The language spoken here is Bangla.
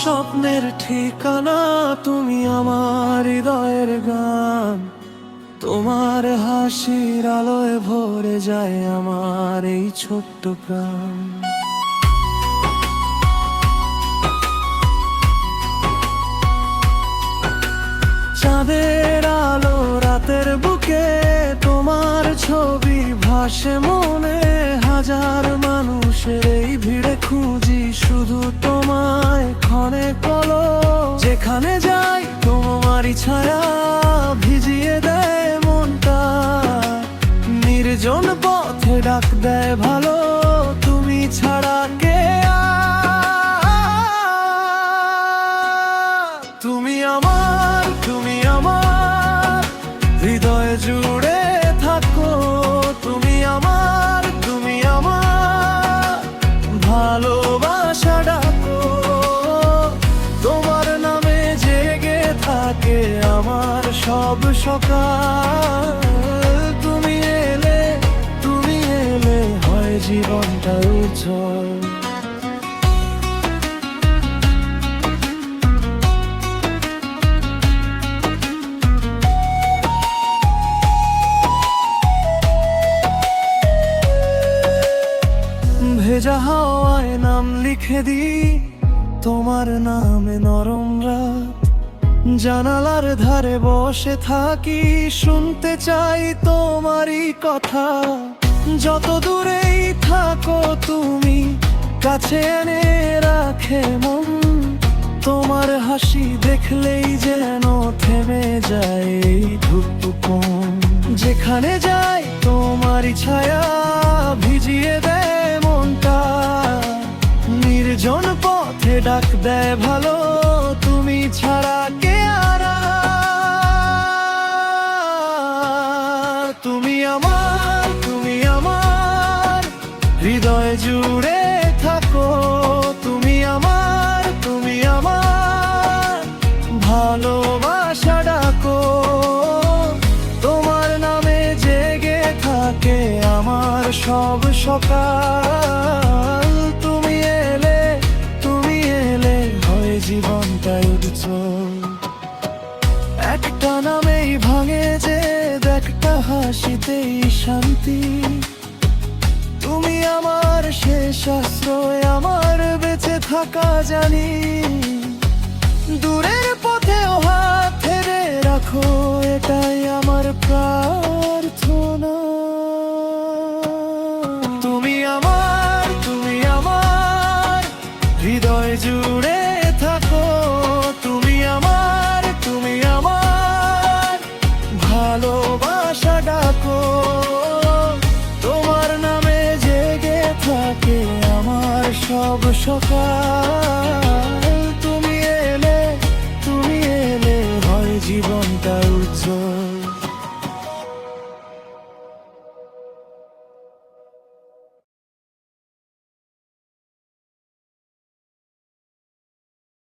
স্বপ্নের ঠিকানা তুমি আমার হৃদয়ের গান, তোমার হাসির আলোয় ভরে যায় আমার এই ছোট্ট প্রাণ। চাঁদের আলো রাতের বুকে তোমার ছবি ভাসে মনে, হাজার মানুষের এই ভিড়ে খুঁজি শুধু তোমায় ক্ষণে কলো। যেখানে যাই তোমারই ছায়া ভিজিয়ে দেয় মনটা, নির্জন পথে ডাক দেয় ভালো, তুমি ছাড়া কে তুমি আমার, তুমি আমার হৃদয় জুড়ে থাকো। তুমি আমার, তুমি আমার ভালোবাসা ডাকো। তোমার নামে জেগে থাকে আমার সব সকাল। তুমি এলে, তুমি এলে হয় জীবনটা উজ্জ্বল। ভেজা হাওয়ায় নাম লিখে দিই তোমার নামে নরম রাত, জানালার ধারে বসে থাকি শুনতে চাই তোমারই কথা। যত দূরেই থাকো তুমি কাছে এনে রাখে মন, তোমার হাসি দেখলেই যেন থেমে যায় এই ধুকপুকন। যেখানে যাই তোমারই ছায়া ভিজিয়ে দেয় মনটা, নির্জন পথে ডাক দেয় ভালো, তুমি ছাড়া কে আর। তুমি আমার, তুমি আমার হৃদয় জুড়ে থাকো। তুমি আমার, তুমি আমার ভালোবাসা ডাকো। তোমার নামে জেগে থাকে আমার সব সকাল। তুমি এলে, তুমি এলে হয় জীবনটাই উজ্জ্বল। একটা নামেই ভাঙে যে একটা হাসিতেই শান্তি, তুমি আমার শেষ আশ্রয়, আমার বেঁচে থাকা জানি। দূরের পথেও হাত ধরে রাখো এটাই আমার প্রার্থনা। তুমি আমার, তুমি আমার হৃদয় জুড়ে থাকো। তুমি আমার, তুমি আমার ভালোবাসা ডাকো। তোমার নামে জেগে থাকে আমার সব সকাল। তুমি এলে, তুমি এলে হয় জীবনটা উজ্জ্বল।